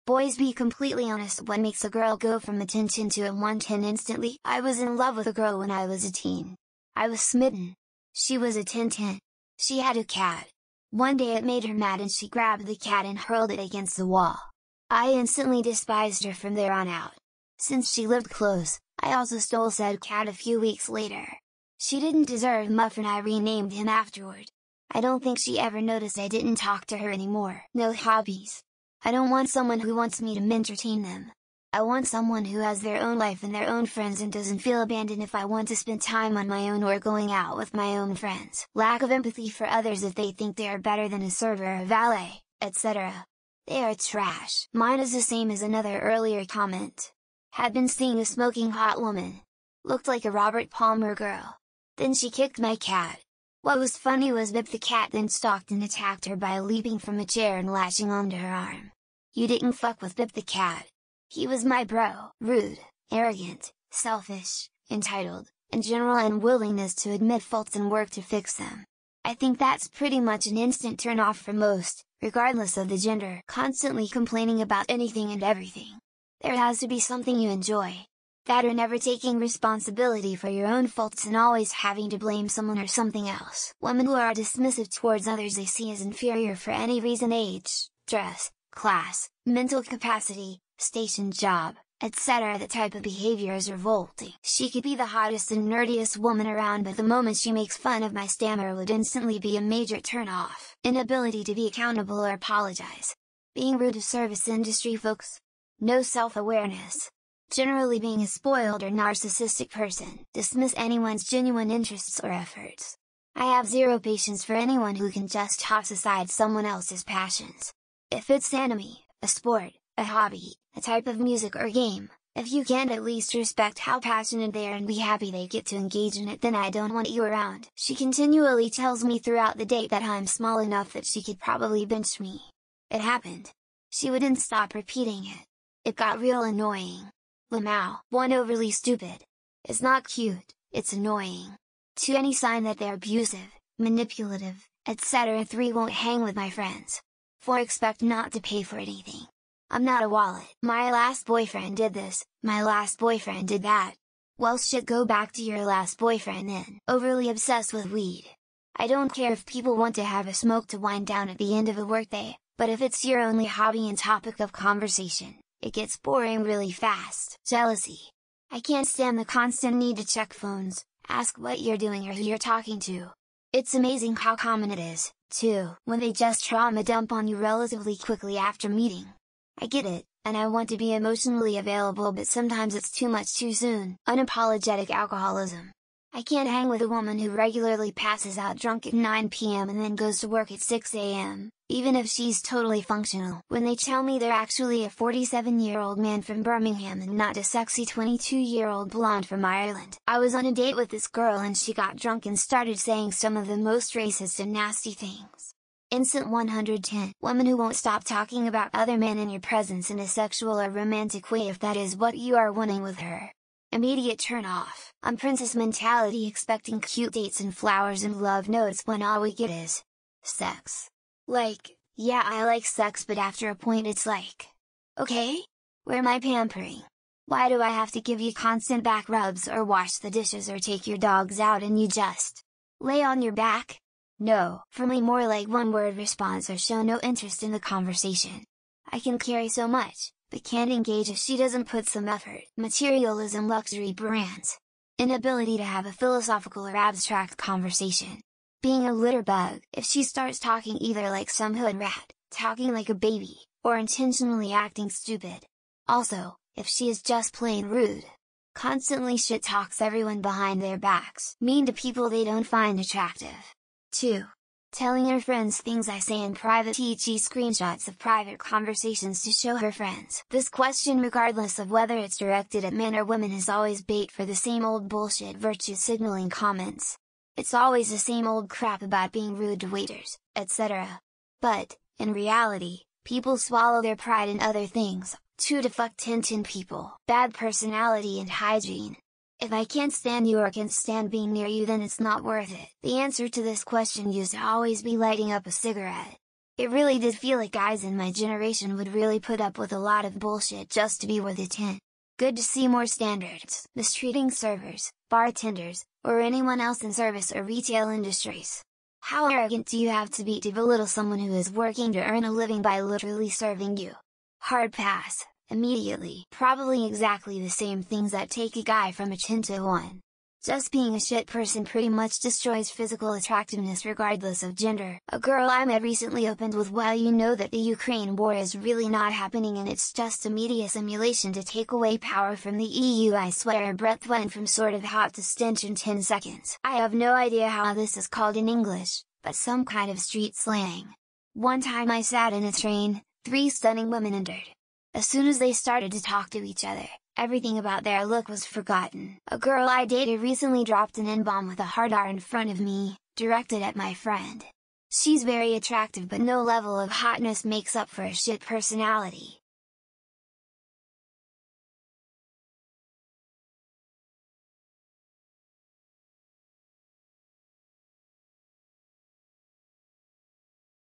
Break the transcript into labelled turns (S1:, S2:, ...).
S1: Boys, be completely honest, what makes a girl go from attention to a 110 instantly? I was in love with a girl when I was a teen. I was smitten. She was a 10-10. She had a cat. One day it made her mad and she grabbed the cat and hurled it against the wall. I instantly despised her from there on out. Since she lived close, I also stole said cat a few weeks later. She didn't deserve Muffin, I renamed him afterward. I don't think she ever noticed I didn't talk to her anymore. No hobbies. I don't want someone who wants me to entertain them. I want someone who has their own life and their own friends and doesn't feel abandoned if I want to spend time on my own or going out with my own friends. Lack of empathy for others if they think they are better than a server or valet, etc. They are trash. Mine is the same as another earlier comment. Had been seeing a smoking hot woman. Looked like a Robert Palmer girl. Then she kicked my cat. What was funny was that the cat then stalked and attacked her by leaping from a chair and latching onto her arm. You didn't fuck with Bip the cat. He was my bro. Rude, arrogant, selfish, entitled, and general unwillingness to admit faults and work to fix them. I think that's pretty much an instant turn off for most, regardless of the gender. Constantly complaining about anything and everything. There has to be something you enjoy. That or never taking responsibility for your own faults and always having to blame someone or something else. Women who are dismissive towards others they see as inferior for any reason: age, dress, class, mental capacity, station, job, etc. That type of behavior is revolting. She could be the hottest and nerdiest woman around, but the moment she makes fun of my stammer would instantly be a major turn off. Inability to be accountable or apologize. Being rude to service industry folks. No self-awareness. Generally being a spoiled or narcissistic person. Dismiss anyone's genuine interests or efforts. I have zero patience for anyone who can just toss aside someone else's passions. If it's anime, a sport, a hobby, a type of music or game, if you can't at least respect how passionate they are and be happy they get to engage in it, then I don't want you around. She continually tells me throughout the date that I'm small enough that she could probably bench me. It happened. She wouldn't stop repeating it. It got real annoying. Lamau. 1. Overly stupid. It's not cute, it's annoying. 2. Any sign that they're abusive, manipulative, etc. 3. Won't hang with my friends. 4. Expect not to pay for anything. I'm not a wallet. My last boyfriend did this, my last boyfriend did that. Well shit, go back to your last boyfriend then. Overly obsessed with weed. I don't care if people want to have a smoke to wind down at the end of a workday, but if it's your only hobby and topic of conversation, it gets boring really fast. Jealousy. I can't stand the constant need to check phones, ask what you're doing or who you're talking to. It's amazing how common it is, too, when they just trauma dump on you relatively quickly after meeting. I get it, and I want to be emotionally available, but sometimes it's too much too soon. Unapologetic alcoholism. I can't hang with a woman who regularly passes out drunk at 9 p.m. and then goes to work at 6 a.m., even if she's totally functional. When they tell me they're actually a 47-year-old man from Birmingham and not a sexy 22-year-old blonde from Ireland. I was on a date with this girl and she got drunk and started saying some of the most racist and nasty things. Instant 110. Women who won't stop talking about other men in your presence in a sexual or romantic way if that is what you are wanting with her. Immediate turn off. I'm princess mentality, expecting cute dates and flowers and love notes when all we get is sex. Like, yeah, I like sex, but after a point it's like, okay? Where my pampering? Why do I have to give you constant back rubs or wash the dishes or take your dogs out and you just lay on your back? No, for me more like one word response or show no interest in the conversation. I can carry so much, but can't engage if she doesn't put some effort. Materialism, luxury brands. Inability to have a philosophical or abstract conversation. Being a litter bug. If she starts talking either like some hood rat, talking like a baby, or intentionally acting stupid. Also, if she is just plain rude. Constantly shit talks everyone behind their backs. Mean to people they don't find attractive. 2. Telling her friends things I say in private, TG screenshots of private conversations to show her friends. This question, regardless of whether it's directed at men or women, is always bait for the same old bullshit virtue signaling comments. It's always the same old crap about being rude to waiters, etc. But, in reality, people swallow their pride in other things. 2. To fuck 10 people. Bad personality and hygiene. If I can't stand you or can't stand being near you, then it's not worth it. The answer to this question used to always be lighting up a cigarette. It really did feel like guys in my generation would really put up with a lot of bullshit just to be worth a 10. Good to see more standards, mistreating servers, bartenders, or anyone else in service or retail industries. How arrogant do you have to be to belittle someone who is working to earn a living by literally serving you? Hard pass, immediately. Probably exactly the same things that take a guy from a 10 to 1. Just being a shit person pretty much destroys physical attractiveness regardless of gender. A girl I met recently opened with, "Well, you know that the Ukraine war is really not happening and it's just a media simulation to take away power from the EU. I swear her breath went from sort of hot to stench in 10 seconds. I have no idea how this is called in English, but some kind of street slang. One time I sat in a train, 3 stunning women entered. As soon as they started to talk to each other, everything about their look was forgotten. A girl I dated recently dropped an N-bomb with a hard R in front of me, directed at my friend. She's very attractive but no level of hotness makes up for a shit personality.